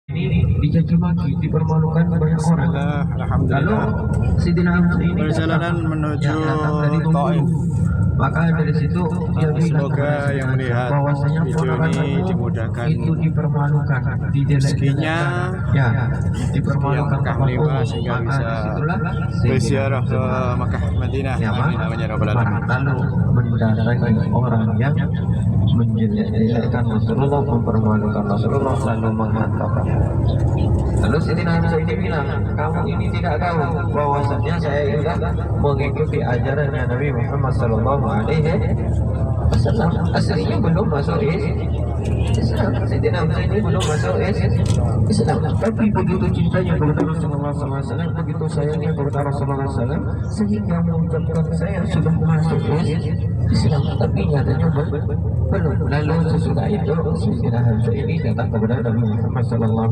ini dicaci maki, dipermalukan banyak orang. Lalu Alhamdulillah, Sayyidina Hamzah ini perjalanan menuju datang dari Taif. Bengkulu. Maka dari situ dia bilang Semoga yang melihat bahwasanya video ini dimudahkan itu dipermalukan, rezekinya, ya, dipermalukan Mekah melewat sehingga bisa berziarah ke Mekah Madinah. Ya, Amin amin ya rabbal alamin. lalu mendatangi orang yang menjelek-jelekkan Rasulullah, mempermalukan Rasulullah, lalu menghantarkan. Lalu Sayyidina Hamzah ini bilang, kamu ini tidak tahu bahwasanya saya juga mengikuti ajarannya Nabi Muhammad Sallallahu Alaihi Wasallam. Aslinya belum masuk Islam. Sayyidina Hamzah ini belum masuk Islam. Tapi begitu cintanya kepada Rasulullah SAW, begitu sayangnya kepada Rasulullah SAW, sehingga mengucapkan saya sudah masuk Islam. Tapi nyatanya belum. Lalu sesudah itu Sayyidina Hamzah ini datang kepada Nabi Muhammad SAW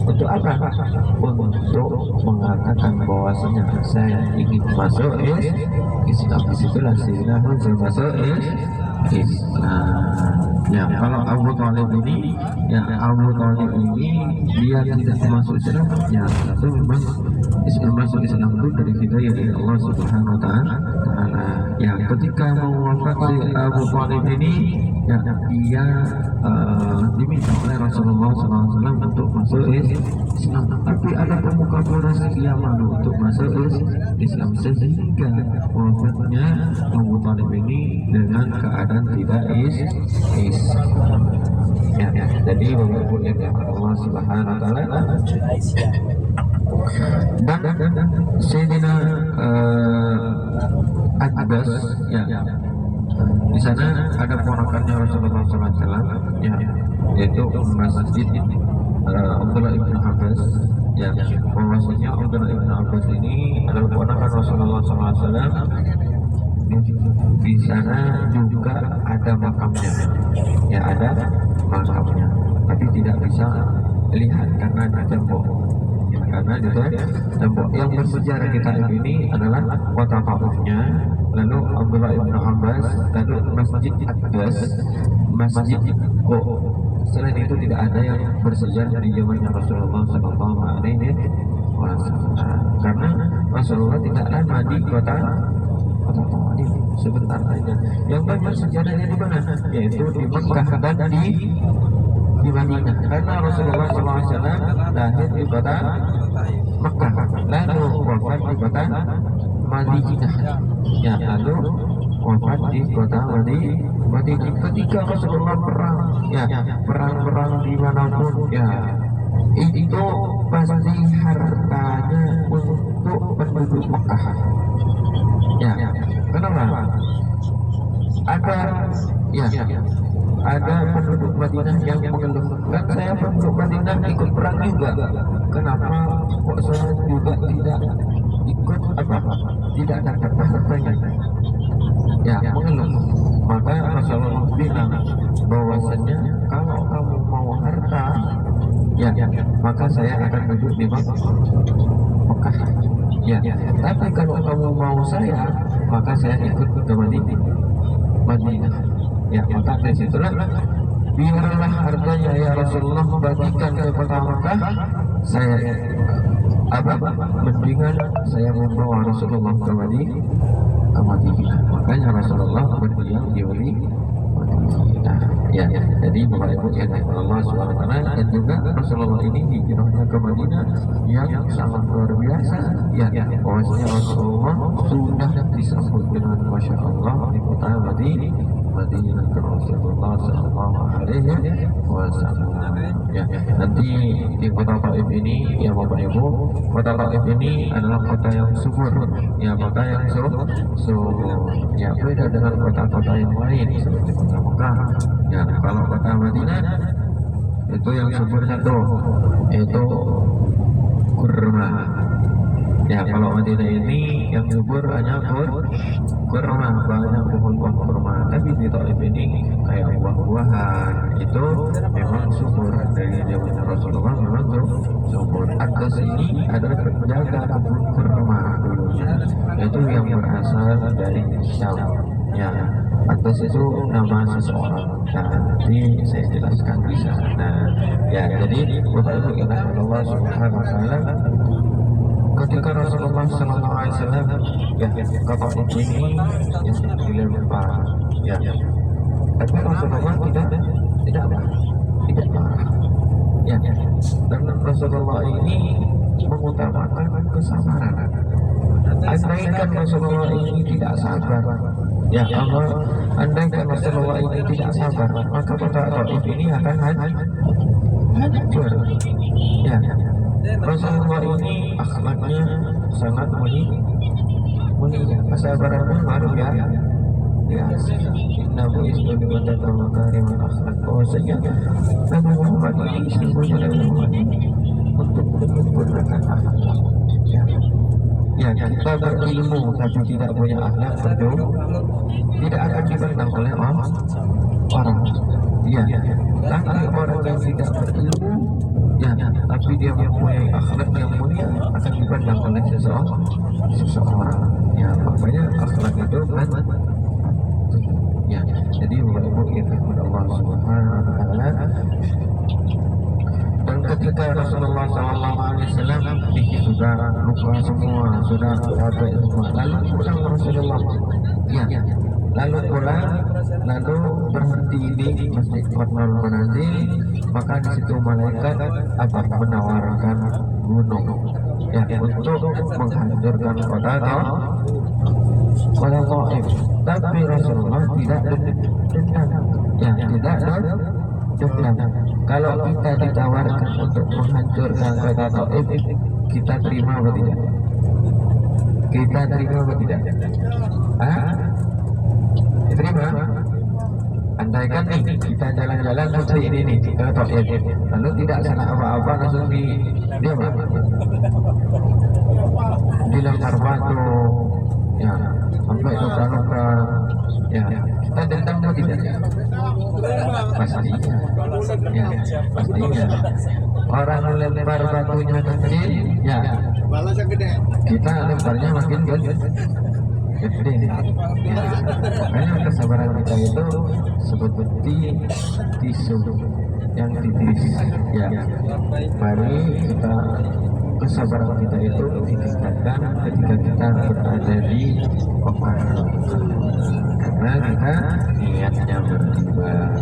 untuk apa? Untuk mengatakan bahwasanya saya ingin masuk Islam. Disitulah Sayyidina Hamzah masuk Islam. Ya, kalau Abu Thalib ini, ya Abu Thalib ini dia tidak masuk Islam, ya itu memang masuk Islam itu dari hidayah dari Allah Subhanahu Wa Taala. Ya, ketika mau wafat si Abu Thalib ini, ya dia diminta oleh Rasulullah SAW untuk masuk Islam. Tapi ada pemuka Quraisy yang malu untuk masuk Islam, sehingga wafatnya Abu Thalib ini dengan keadaan tidak Islam. Ya, jadi Bapak Ibu yang Allah Subhanahu Wa Taala, dan Sayyidina Abbas, ya di sana ada ponakannya Rasulullah SAW, ya yaitu Masjid Abdullah ibn Abbas. Ya, bahwasanya Abdullah ibn Abbas ini adalah ponakan Rasulullah SAW. Di sana juga ada makamnya, ya ada makamnya, tapi tidak bisa lihat karena ada tembok. Ya, karena itu tembok yang bersejarah kita ini adalah kota Taifnya, lalu Abdullah ibn Abbas, lalu Masjid Abbas, Masjid selain itu tidak ada yang bersejarah di zamannya Rasulullah Sallallahu Alaihi Wasallam, karena Rasulullah tidak lama di kota Taif, sebentar saja. Yang banyak sejarahnya di mana? Yaitu di Mekah dan di Madinah. Karena Rasulullah SAW lahir di kota Mekah, lalu wafat di kota Madinah. Ya, lalu wafat di kota Madinah. Ketika Rasulullah perang, ya perang dimanapun, ya itu pasti hartanya untuk penduduk Mekah. Ya, kenapa? Ada penduduk Madinah yang mengeluh, kan saya penduduk Madinah ikut perang juga, kenapa kok saya juga tidak ikut tidak dapat hartanya? Ya, mengeluh. Maka Rasulullah bilang bahwasanya kalau kamu mau harta, ya maka saya akan duduk di Mekah. Ya, tapi kalau kamu mau saya, maka saya ikut ke Madinah. Ya, maka dari situlah biarlah harganya ya Rasulullah membagikan ke kota Mekah, saya mendingan saya membawa Rasulullah ke Madinah. Makanya Rasulullah berdiam di Madinah. Ya, jadi Bapak Ibu yang Allah SWT, dan juga Rasulullah ini hijrahnya ke Madinah yang sangat luar biasa. Ya, bahwasanya Rasulullah sudah disambut dengan Masya Allah di kota Madinah ke Rasulullah Sallallahu Alaihi Wasallam. Ya, nanti di kota Taif ini, ya Bapak Ibu, kota Taif ini adalah kota yang subur, ya kota yang subur. Ya, beda dengan kota-kota yang lain seperti kota Mekah. Ya, kalau kota Madinah itu yang subur satu, itu kurma. Ya, kalau Madinah ini yang subur hanya kurma, banyak pohon-pohon kurma. Tapi di Taif ini kayak buah-buahan, itu memang subur. Dari zaman Rasulullah memang subur. Atas ini adalah penjaga kebun kurma dulunya, itu yang berasal dari Syam. Ya, atas itu nama seseorang. Nah, nanti saya jelaskan di sana. Ya, jadi Bapak Ibu yang Allah Subhanahu wa taala, ketika Rasulullah Sallallahu Alaihi Wasallam ya kapal ini yang dilempar, ya, tapi Rasulullah tidak marah, ya, dan Rasulullah ini mengutamakan kesabaran. Andaikan Rasulullah ini tidak sabar, ya Allah, andaikan Rasulullah ini tidak sabar, maka kota Taif ini akan hancur. Ya, Rasulullah ini akhlaknya sangat mulia, kesabarannya luar biasa. Innahu isbadu wa makarimul akhlak. Bahwasanya Nabi Muhammad ini sesungguhnya Nabi Muhammad ini untuk menyempurnakan akhlak. Ya, kita berilmu tapi tidak punya akhlak tidak akan dipandang oleh orang. Ya, tapi orang yang tidak berilmu, ya, tapi dia mempunyai akhlak yang mulia akan dipandang oleh seseorang. Ya, makanya akhlak itu kan. Ya, jadi Bapak Ibu kita kepada Allah Subhanahu wa taala. Dan ketika Rasulullah SAW sudah luka semua, sudah capek semua, lalu pulang Rasulullah, ya, lalu berhenti di Masjid Qadnul Manazil, maka di situ malaikat menawarkan gunung, ya, untuk menghancurkan kota Taif. Tapi Rasulullah tidak dendam, ya, tidak dendam. Kalau kita ditawarkan untuk menghancurkan kota Taif, kita terima atau tidak? Kita terima atau tidak? Terima. Andaikan kita jalan-jalan seperti ini nih ke Taif, lalu tidak sana apa-apa, langsung dilempar batu, ya, sampai luka-luka, ya, kita dendam atau tidak? Pastinya, ya, pastinya. Orang melempar batunya kecil, ya, kita lemparnya makin gede. Ya, makanya kesabaran kita itu seperti tisu yang ditiris, ya. Mari kita kesabaran kita itu ditingkatkan ketika kita berada di Mekah, karena kita niatnya beribadah.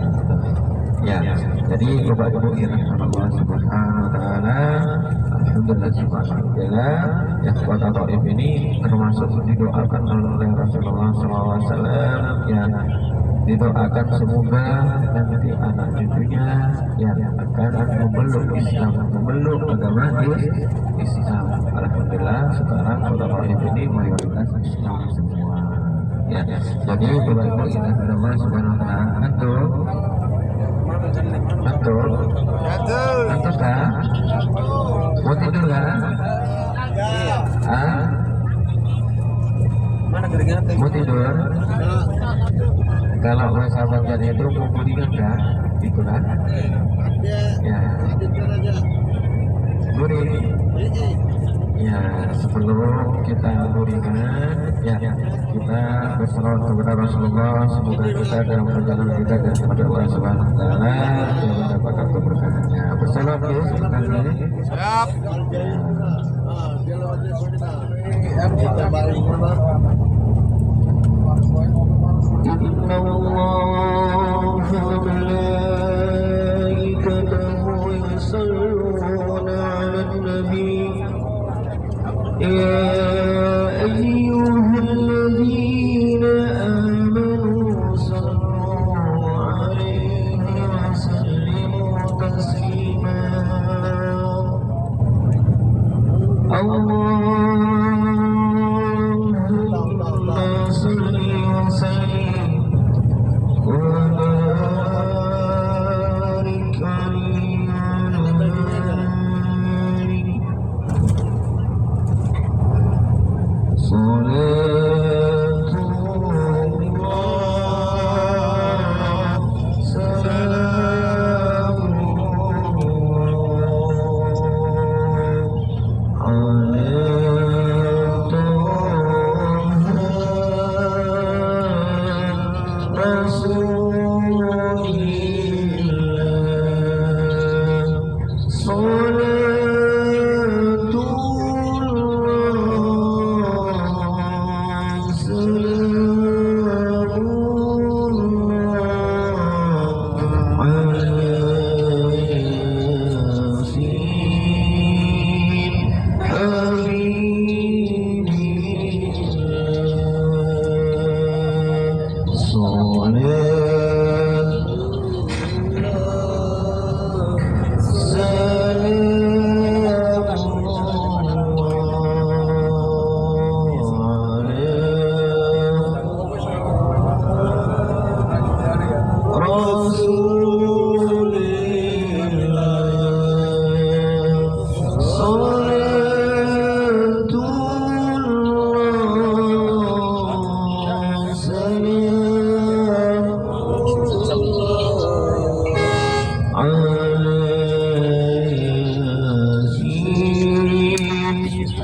Ya, jadi Bapak Ibu yang Allah Subhanahu wa taala, alhamdulillah subhanallah, ya, kota Taif ini termasuk didoakan oleh Rasulullah SAW, ya, didoakan semoga nanti anak cucunya yang akan memeluk Islam, memeluk agama Islam. Alhamdulillah sekarang kota Taif ini mayoritas Islam semua. Ya, jadi Bapak Ibu yang Allah Subhanahu wa taala, Antum kah? Mau tidur kah? Mau tidur? Kalau bahasa Bangsa itu mau kuringan kah? Itu kan? Ya. Gurih. Ya, sebelum kita berikan, ya, kita bersalawat kepada Rasulullah, semoga kita dalam perjalanan kita dan kepada Allah Subhanahu wa taala yang mendapatkan keberkahannya. Bersalawat ya, sekali. Siap. Inna Allah wa malaikatahu yusalluna 'alan nabi. يا أيها الذين آمنوا صلوا عليه وسلموا تسليما اللهم صل وسلم وبارك عليه وعلى آله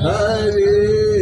Hare